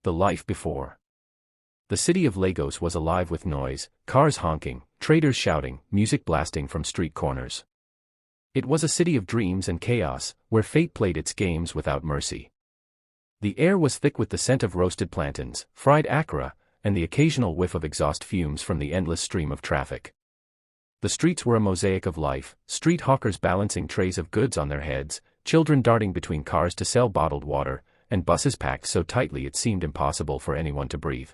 The life before. The city of Lagos was alive with noise, cars honking, traders shouting, music blasting from street corners. It was a city of dreams and chaos, where fate played its games without mercy. The air was thick with the scent of roasted plantains, fried akara, and the occasional whiff of exhaust fumes from the endless stream of traffic. The streets were a mosaic of life, street hawkers balancing trays of goods on their heads, children darting between cars to sell bottled water, and buses packed so tightly it seemed impossible for anyone to breathe.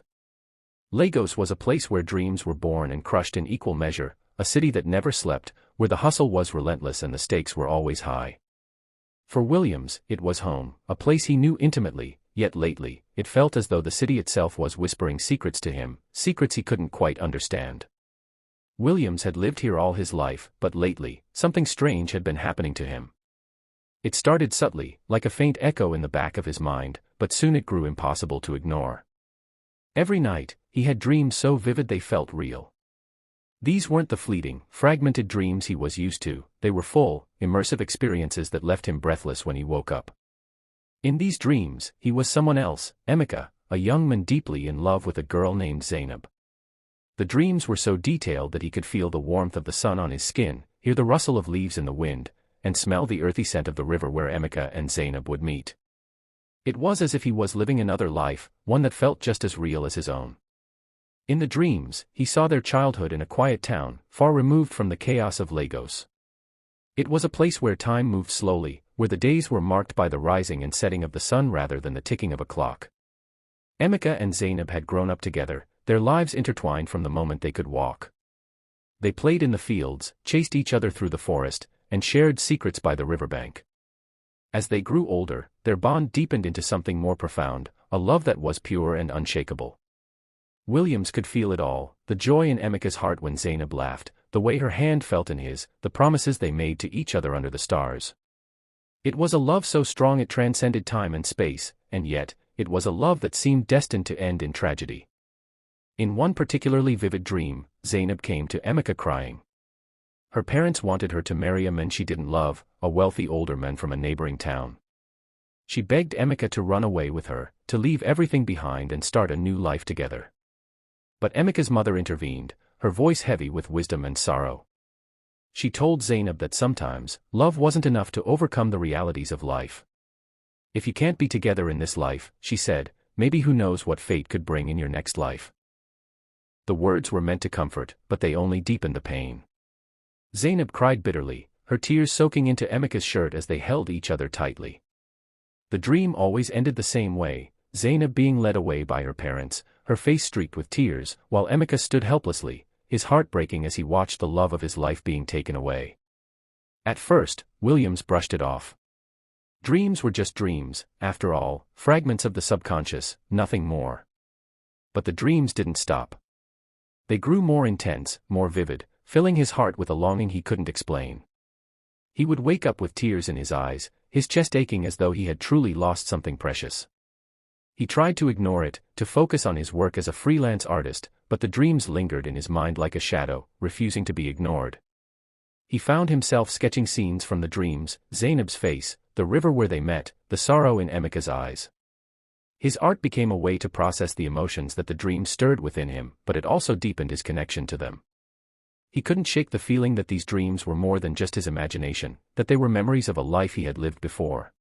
Lagos was a place where dreams were born and crushed in equal measure, a city that never slept, where the hustle was relentless and the stakes were always high. For Williams, it was home, a place he knew intimately, yet lately, it felt as though the city itself was whispering secrets to him, secrets he couldn't quite understand. Williams had lived here all his life, but lately, something strange had been happening to him. It started subtly, like a faint echo in the back of his mind, but soon it grew impossible to ignore. Every night, he had dreams so vivid they felt real. These weren't the fleeting, fragmented dreams he was used to, they were full, immersive experiences that left him breathless when he woke up. In these dreams, he was someone else, Emeka, a young man deeply in love with a girl named Zainab. The dreams were so detailed that he could feel the warmth of the sun on his skin, hear the rustle of leaves in the wind, and smell the earthy scent of the river where Emeka and Zainab would meet. It was as if he was living another life, one that felt just as real as his own. In the dreams, he saw their childhood in a quiet town, far removed from the chaos of Lagos. It was a place where time moved slowly, where the days were marked by the rising and setting of the sun rather than the ticking of a clock. Emeka and Zainab had grown up together, their lives intertwined from the moment they could walk. They played in the fields, chased each other through the forest, and shared secrets by the riverbank. As they grew older, their bond deepened into something more profound, a love that was pure and unshakable. Williams could feel it all, the joy in Emeka's heart when Zainab laughed, the way her hand felt in his, the promises they made to each other under the stars. It was a love so strong it transcended time and space, and yet, it was a love that seemed destined to end in tragedy. In one particularly vivid dream, Zainab came to Emeka crying. Her parents wanted her to marry a man she didn't love, a wealthy older man from a neighboring town. She begged Emeka to run away with her, to leave everything behind and start a new life together. But Emeka's mother intervened, her voice heavy with wisdom and sorrow. She told Zainab that sometimes, love wasn't enough to overcome the realities of life. If you can't be together in this life, she said, maybe who knows what fate could bring in your next life. The words were meant to comfort, but they only deepened the pain. Zainab cried bitterly, her tears soaking into Emeka's shirt as they held each other tightly. The dream always ended the same way, Zainab being led away by her parents, her face streaked with tears, while Emeka stood helplessly, his heart breaking as he watched the love of his life being taken away. At first, Williams brushed it off. Dreams were just dreams, after all, fragments of the subconscious, nothing more. But the dreams didn't stop. They grew more intense, more vivid, filling his heart with a longing he couldn't explain. He would wake up with tears in his eyes, his chest aching as though he had truly lost something precious. He tried to ignore it, to focus on his work as a freelance artist, but the dreams lingered in his mind like a shadow, refusing to be ignored. He found himself sketching scenes from the dreams, Zainab's face, the river where they met, the sorrow in Emeka's eyes. His art became a way to process the emotions that the dreams stirred within him, but it also deepened his connection to them. He couldn't shake the feeling that these dreams were more than just his imagination, that they were memories of a life he had lived before.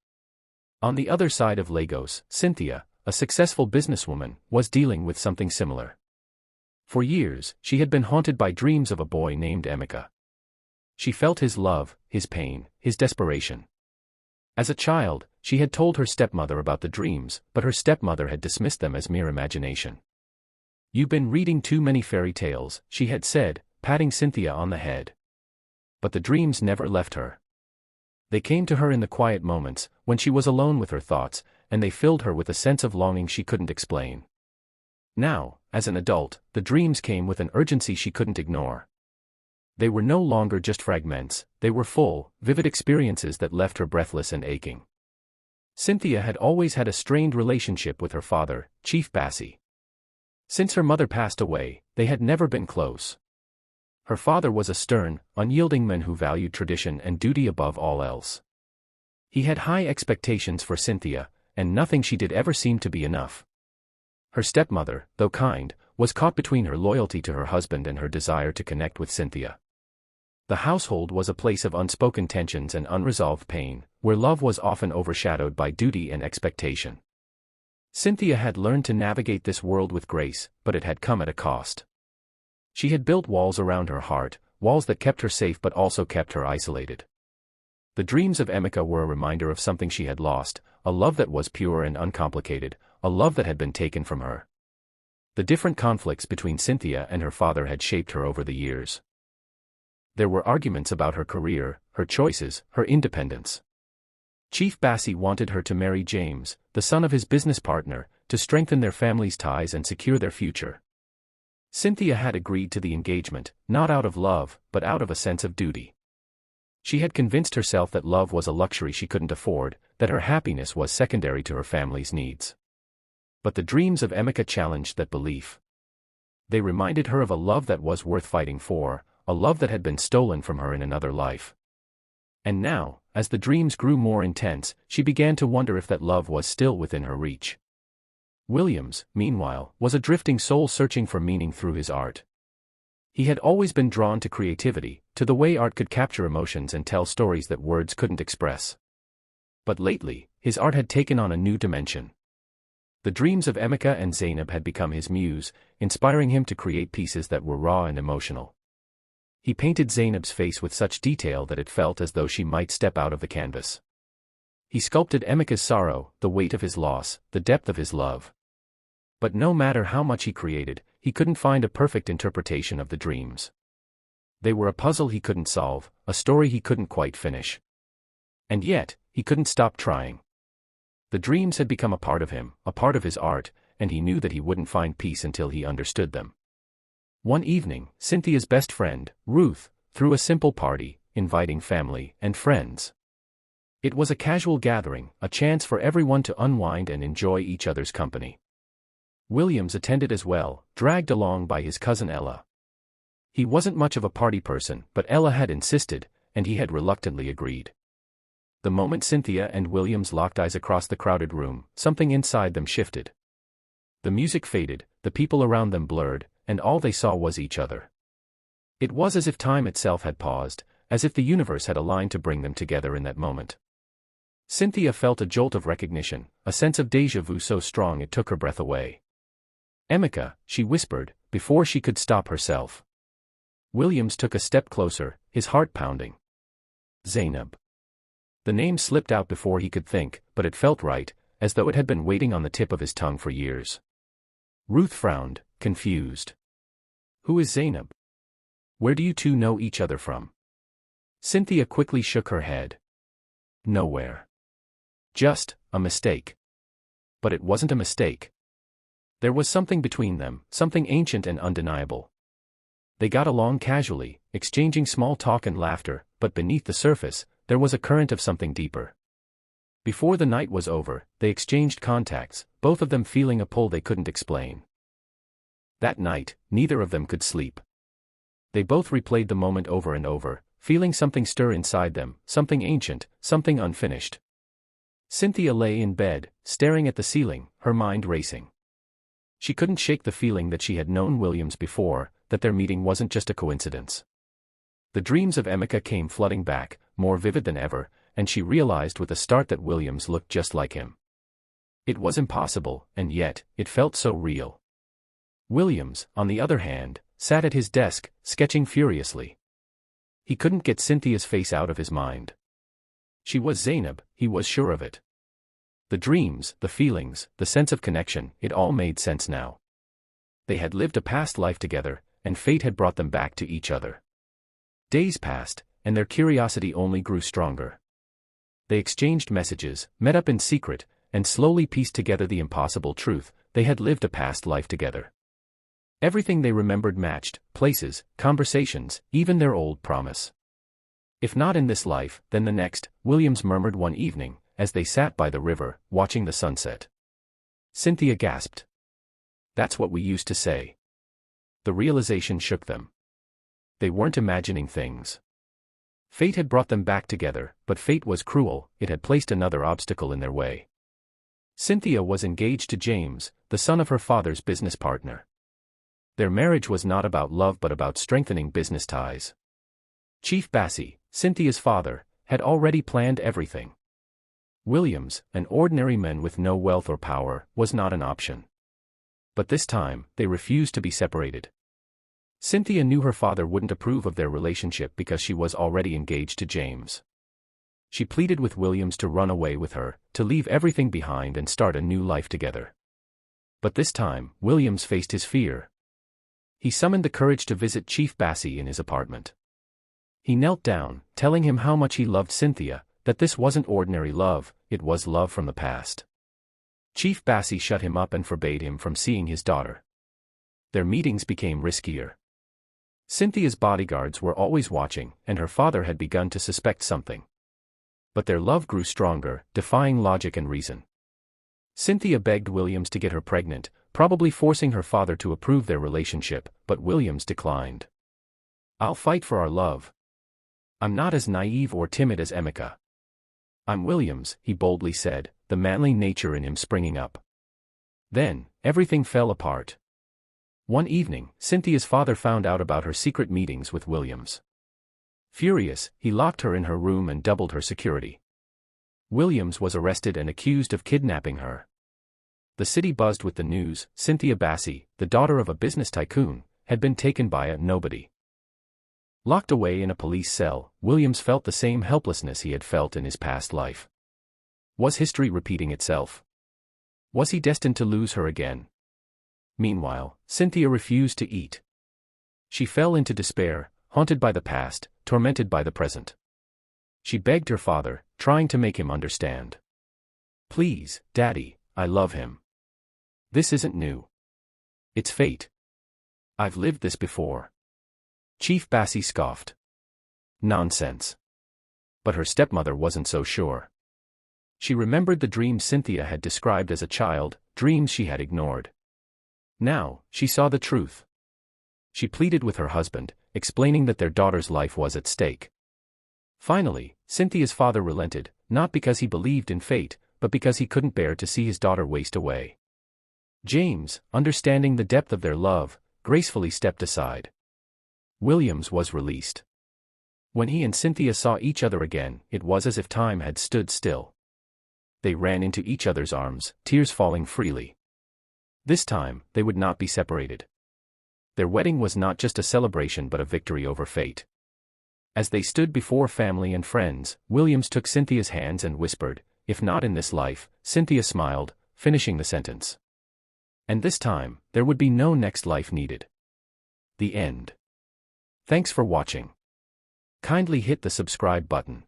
On the other side of Lagos, Cynthia, a successful businesswoman, was dealing with something similar. For years, she had been haunted by dreams of a boy named Emeka. She felt his love, his pain, his desperation. As a child, she had told her stepmother about the dreams, but her stepmother had dismissed them as mere imagination. "You've been reading too many fairy tales," she had said, patting Cynthia on the head. But the dreams never left her. They came to her in the quiet moments, when she was alone with her thoughts, and they filled her with a sense of longing she couldn't explain. Now, as an adult, the dreams came with an urgency she couldn't ignore. They were no longer just fragments, they were full, vivid experiences that left her breathless and aching. Cynthia had always had a strained relationship with her father, Chief Bassi. Since her mother passed away, they had never been close. Her father was a stern, unyielding man who valued tradition and duty above all else. He had high expectations for Cynthia, and nothing she did ever seemed to be enough. Her stepmother, though kind, was caught between her loyalty to her husband and her desire to connect with Cynthia. The household was a place of unspoken tensions and unresolved pain, where love was often overshadowed by duty and expectation. Cynthia had learned to navigate this world with grace, but it had come at a cost. She had built walls around her heart, walls that kept her safe but also kept her isolated. The dreams of Emeka were a reminder of something she had lost, a love that was pure and uncomplicated, a love that had been taken from her. The different conflicts between Cynthia and her father had shaped her over the years. There were arguments about her career, her choices, her independence. Chief Bassi wanted her to marry James, the son of his business partner, to strengthen their family's ties and secure their future. Cynthia had agreed to the engagement, not out of love, but out of a sense of duty. She had convinced herself that love was a luxury she couldn't afford, that her happiness was secondary to her family's needs. But the dreams of Emeka challenged that belief. They reminded her of a love that was worth fighting for, a love that had been stolen from her in another life. And now, as the dreams grew more intense, she began to wonder if that love was still within her reach. Williams, meanwhile, was a drifting soul searching for meaning through his art. He had always been drawn to creativity, to the way art could capture emotions and tell stories that words couldn't express. But lately, his art had taken on a new dimension. The dreams of Emeka and Zainab had become his muse, inspiring him to create pieces that were raw and emotional. He painted Zainab's face with such detail that it felt as though she might step out of the canvas. He sculpted Emeka's sorrow, the weight of his loss, the depth of his love. But no matter how much he created, he couldn't find a perfect interpretation of the dreams. They were a puzzle he couldn't solve, a story he couldn't quite finish. And yet, he couldn't stop trying. The dreams had become a part of him, a part of his art, and he knew that he wouldn't find peace until he understood them. One evening, Cynthia's best friend, Ruth, threw a simple party, inviting family and friends. It was a casual gathering, a chance for everyone to unwind and enjoy each other's company. Williams attended as well, dragged along by his cousin Ella. He wasn't much of a party person, but Ella had insisted, and he had reluctantly agreed. The moment Cynthia and Williams locked eyes across the crowded room, something inside them shifted. The music faded, the people around them blurred, and all they saw was each other. It was as if time itself had paused, as if the universe had aligned to bring them together in that moment. Cynthia felt a jolt of recognition, a sense of déjà vu so strong it took her breath away. "Emeka," she whispered, before she could stop herself. Williams took a step closer, his heart pounding. Zainab. The name slipped out before he could think, but it felt right, as though it had been waiting on the tip of his tongue for years. Ruth frowned, confused. "Who is Zainab? Where do you two know each other from?" Cynthia quickly shook her head. "Nowhere. Just a mistake." But it wasn't a mistake. There was something between them, something ancient and undeniable. They got along casually, exchanging small talk and laughter, but beneath the surface, there was a current of something deeper. Before the night was over, they exchanged contacts, both of them feeling a pull they couldn't explain. That night, neither of them could sleep. They both replayed the moment over and over, feeling something stir inside them, something ancient, something unfinished. Cynthia lay in bed, staring at the ceiling, her mind racing. She couldn't shake the feeling that she had known Williams before, that their meeting wasn't just a coincidence. The dreams of Emeka came flooding back, more vivid than ever, and she realized with a start that Williams looked just like him. It was impossible, and yet, it felt so real. Williams, on the other hand, sat at his desk, sketching furiously. He couldn't get Cynthia's face out of his mind. She was Zainab, he was sure of it. The dreams, the feelings, the sense of connection, it all made sense now. They had lived a past life together, and fate had brought them back to each other. Days passed, and their curiosity only grew stronger. They exchanged messages, met up in secret, and slowly pieced together the impossible truth: they had lived a past life together. Everything they remembered matched: places, conversations, even their old promise. "If not in this life, then the next," Williams murmured one evening, as they sat by the river, watching the sunset. Cynthia gasped. "That's what we used to say." The realization shook them. They weren't imagining things. Fate had brought them back together, but fate was cruel, it had placed another obstacle in their way. Cynthia was engaged to James, the son of her father's business partner. Their marriage was not about love but about strengthening business ties. Chief Bassi, Cynthia's father, had already planned everything. Williams, an ordinary man with no wealth or power, was not an option. But this time, they refused to be separated. Cynthia knew her father wouldn't approve of their relationship because she was already engaged to James. She pleaded with Williams to run away with her, to leave everything behind and start a new life together. But this time, Williams faced his fear. He summoned the courage to visit Chief Bassi in his apartment. He knelt down, telling him how much he loved Cynthia, that this wasn't ordinary love, it was love from the past. Chief Bassi shut him up and forbade him from seeing his daughter. Their meetings became riskier. Cynthia's bodyguards were always watching, and her father had begun to suspect something. But their love grew stronger, defying logic and reason. Cynthia begged Williams to get her pregnant, probably forcing her father to approve their relationship, but Williams declined. "I'll fight for our love. I'm not as naive or timid as Emeka. I'm Williams," he boldly said, the manly nature in him springing up. Then, everything fell apart. One evening, Cynthia's father found out about her secret meetings with Williams. Furious, he locked her in her room and doubled her security. Williams was arrested and accused of kidnapping her. The city buzzed with the news: Cynthia Bassi, the daughter of a business tycoon, had been taken by a nobody. Locked away in a police cell, Williams felt the same helplessness he had felt in his past life. Was history repeating itself? Was he destined to lose her again? Meanwhile, Cynthia refused to eat. She fell into despair, haunted by the past, tormented by the present. She begged her father, trying to make him understand. "Please, Daddy, I love him. This isn't new. It's fate. I've lived this before." Chief Bassi scoffed. Nonsense. But her stepmother wasn't so sure. She remembered the dreams Cynthia had described as a child, dreams she had ignored. Now, she saw the truth. She pleaded with her husband, explaining that their daughter's life was at stake. Finally, Cynthia's father relented, not because he believed in fate, but because he couldn't bear to see his daughter waste away. James, understanding the depth of their love, gracefully stepped aside. Williams was released. When he and Cynthia saw each other again, it was as if time had stood still. They ran into each other's arms, tears falling freely. This time, they would not be separated. Their wedding was not just a celebration but a victory over fate. As they stood before family and friends, Williams took Cynthia's hands and whispered, "If not in this life," Cynthia smiled, finishing the sentence. And this time, there would be no next life needed. The end. Thanks for watching. Kindly hit the subscribe button.